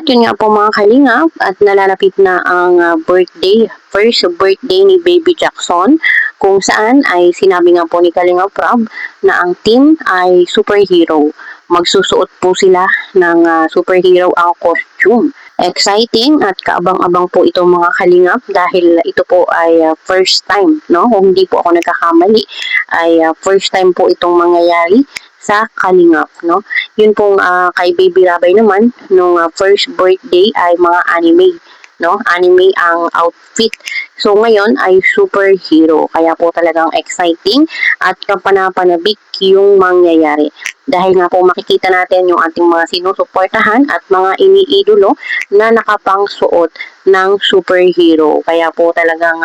At yun nga po mga kalingap, at nalalapit na ang first birthday ni Baby Jackson, kung saan ay sinabi nga po ni Kalingap Rob na ang team ay superhero. Magsusuot po sila ng superhero ang costume. Exciting at kaabang-abang po ito mga kalingap dahil ito po ay first time, no? Kung hindi po ako nagkakamali, ay first time po itong mangyayari sa Kalingap, no? Yun pong kay Baby Rabay naman, nung first birthday ay mga anime, no? Anime ang outfit. So ngayon ay superhero. Kaya po talagang exciting at kapanapanabik yung mangyayari. Dahil nga po makikita natin yung ating mga sinusuportahan at mga iniidolo na nakapangsuot ng superhero. Kaya po talagang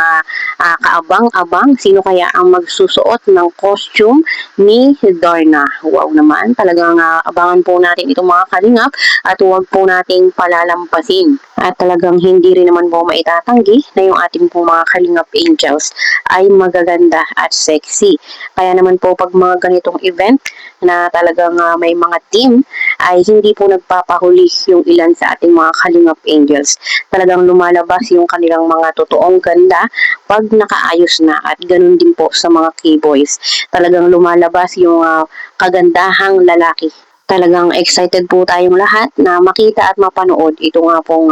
kaabang-abang sino kaya ang magsusuot ng costume ni Darna. Wow naman, talagang abangan po natin itong mga kalingap at huwag po nating palalampasin. At talagang hindi rin naman po maitatanggi na yung ating po mga kalingap angels ay magaganda at sexy. Kaya naman po pag mga ganitong event na talagang may mga team ay hindi po nagpapahuli yung ilan sa ating mga kalingap angels. Talagang lumalabas yung kanilang mga totoong ganda pag nakaayos na at ganun din po sa mga K-boys. Talagang lumalabas yung kagandahang lalaki. Talagang excited po tayong lahat na makita at mapanood ito nga pong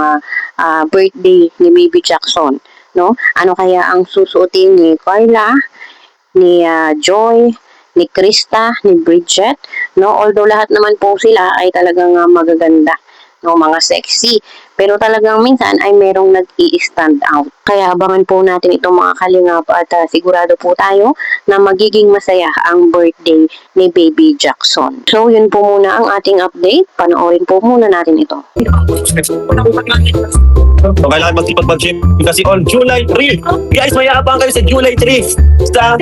birthday ni Baby Jackson. No? Ano kaya ang susuotin ni Carla, ni Joy, ni Krista, ni Bridget? No? Although lahat naman po sila ay talagang magaganda, no? Mga sexy. Pero talagang minsan ay merong nag-i-stand out. Kaya abangan po natin itong mga kalingap at sigurado po tayo na magiging masaya ang birthday ni Baby Jackson. So yun po muna ang ating update. Panoorin po muna natin ito. So, kailangan magsipag-gym kasi on July 3. Guys, may abang kayo sa July 3 sa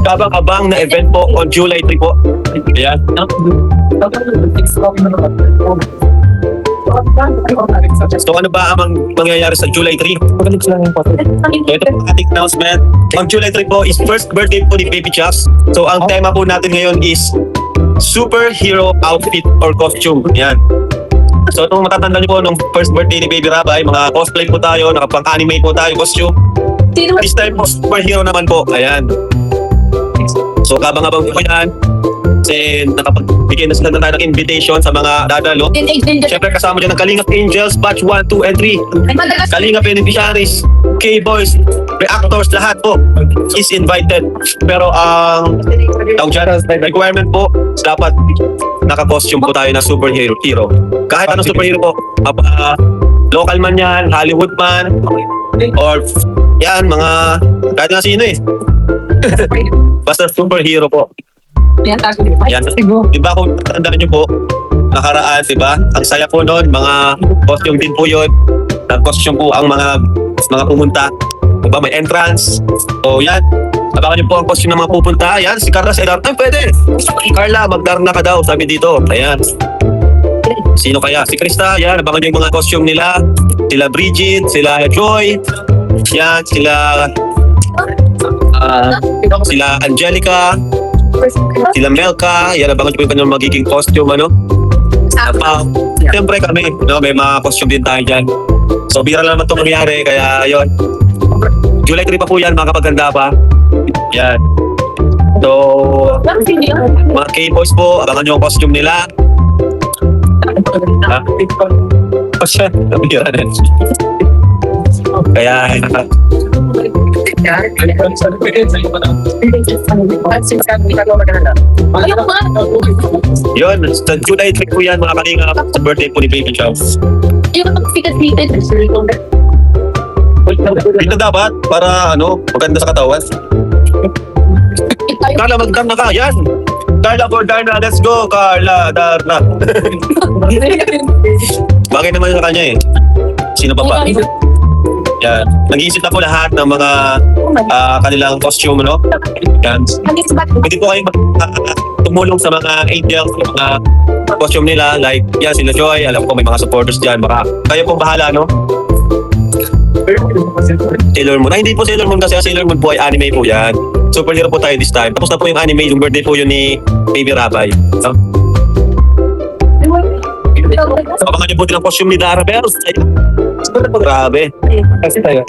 kabang-abang na event po on July 3 po. Ayan. So ano ba ang mangyayari sa July 3? So ito po ating announcement. On July 3 po is first birthday po ni Baby Jacks. So ang tema po natin ngayon is superhero outfit or costume. Yan. So itong matatanda niyo po nung first birthday ni Baby Rabay, mga cosplay po tayo, nakapang-anime po tayo, costume. This time po, superhero naman po. Ayan. So kabang-abang po yan. Kasi nakapagbigay na sila na tayo ng invitation sa mga dadalo. Siyempre kasama dyan ng Kalingap Angels, batch 1, 2, and 3. Kalingap beneficiaries, K-boys, reactors, lahat po is invited. Pero ang requirement po, dapat naka-costume po tayo na superhero. Kahit anong superhero po, local man yan, Hollywood man, or yan, mga kahit nga sino eh. Basta superhero po. Yan. Diba kung tandaan nyo po, nakaraan, diba? Ang saya po noon, mga costume din po yun. Nag-costume po ang mga pumunta. Diba, may entrance. So yan, abangan nyo po ang costume ng mga pupunta. Yan, si Carla sa ay pwede. Carla, magdarna ka daw, sabi dito. Ayan. Sino kaya? Si Krista, yan, abangan nyo yung mga costume nila. Sila Bridget, sila Joy. Yan, sila Angelica, sila Melka. Yan, abangan nyo po yung kanyang magiging costume, ano? Siyempre kami, no? May mga costume din tayo dyan. So, bira lang naman itong nangyari, kaya yun. July 3 pa po yan, mga kapaganda pa. Yan. So, mga K-boys po, abangan nyo ang costume nila. Ha? O siya, nabira na. Kaya, yun, sa July 3 po yan, mga kalingap, sa birthday po ni Baby Charles. Dito dapat, para maganda sa katawan. Carla, magdam na ka, yan! Carla for Darna, let's go, Carla, Darna. Bagay naman sa kanya eh. Sino pa pa? Yan. Nag-iisip na po lahat ng mga kanilang costume, no? Yan. Pwede po kayong tumulong sa mga angels, sa mga costume nila. Like, yan, sila Joy. Alam ko may mga supporters dyan. Baka kayo pong bahala, no? Sailor Moon. Ay, hindi po Sailor Moon kasi Sailor Moon po ay anime po yan. Superhero po tayo this time. Tapos na po yung anime, yung birthday po yun ni Baby Rabay. So, Abangan niyo po din ang costume ni Dara Bells. Grabe. Kasi tayo.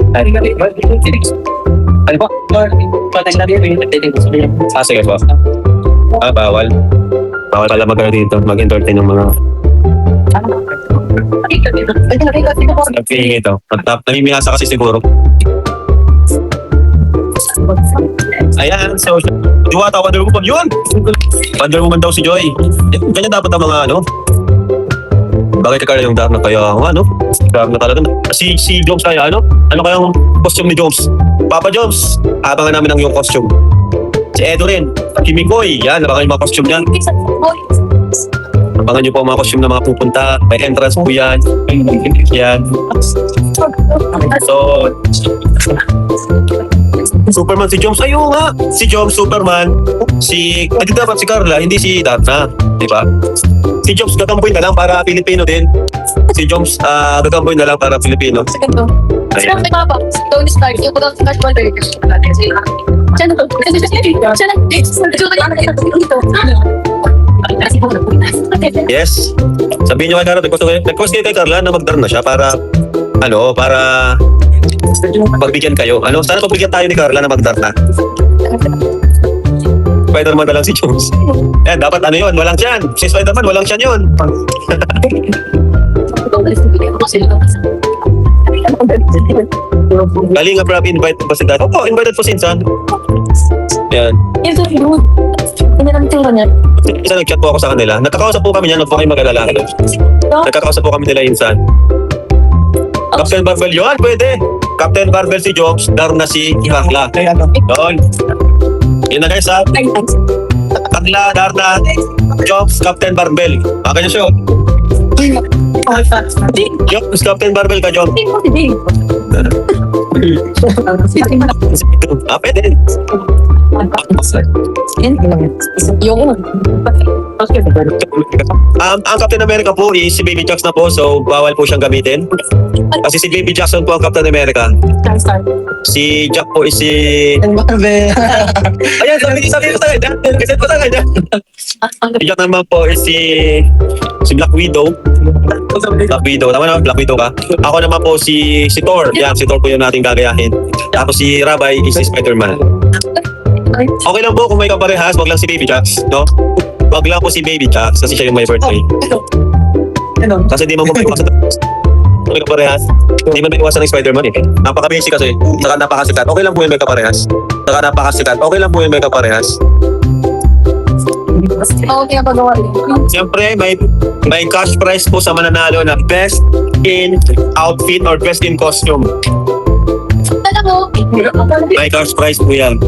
Ano po? Sige po. Bawal. Bawal pala mag-entertain ng mga nagpihing ito. Namimihasa kasi siguro. Ayan, so Diwata, Wonder Woman, yun! Wonder Woman daw si Joy. Ganyan dapat ang mga ano. Bakit ka yung dark na kaya ano? Dark na talaga. Si Jones kaya ano? Ano kayang costume ni Jones? Papa Jones, abangan namin ang iyong costume. Si Edo rin, Kimikoy, yan, abangan yung mga costume niyan. Abangan niyo po ang mga costume na mga pupunta. May entrance po yan. Yan. So, Superman si Joms. Ayun nga. Si Joms, Superman. Hindi dapat si Carla, hindi si Darna. Di ba? Si Joms gagamboy na lang para Pilipino din. Si Joms gagamboy na lang para Pilipino. Second to. Ayan. Sinabi nga ba, Tony Stark, yung pagkang casual burger. Siya na to. Siya na. Yes. Sabihin niyo kay Carla, request kayo kay Carla na mag-Darna siya para pagbigyan kayo. Sana pagbigyan tayo ni Carla na mag-Darna. Spider-Man na lang si Jones. Yan, dapat yun, walang tiyan. Si Spider-Man, walang tiyan yun. Galing nga Brab, invite pa si Dad. Opo, invited po si Insan. Yan. Ano lang tingnan niya? Isa nag-chat po ako sa kanila. Nagkakausap po kami niyan, huwag po kayo mag-alala. Nagkakausap po kami nila Insan. Captain Barbell yun, pwede. Captain Barbell si Jobs, Darna si Carla. Yun. Yun na guys ha. Carla, Darna, Jobs, Captain Barbell. Kanya siya. Jobs, Captain Barbell ka, Jobs. Pwede. Ang Captain America po is si Baby Jax na po, so bawal po siyang gamitin. Kasi si Baby Jackson po ang Captain America. Si Jack po is si... Ayan, sabi ko sa kanya. Kasi po sa kanya. Si Jack naman po is si Black Widow. Black Widow. Tama na, Black Widow ka. Ako naman po si Thor. Yan, si Thor po yung nating gagayahin. Tapos si Rabay is si Spider-Man. Okay lang po kung may kaparehas, wag lang si Baby Jax, no? Wag lang po si Baby Jax kasi siya yung may birthday. Kasi di mo maiwasan. May kaparehas. Hindi man maiwasan ng Spider-Man eh. Napaka-basic kasi. Saka napakasikat. Okay lang po yung may kaparehas. Saka napakasikat. Okay lang po yung may kaparehas. Okay, pagawa rin. Siyempre, may cash prize po sa mananalo na best in outfit or best in costume. Alam mo, May cash prize po yan.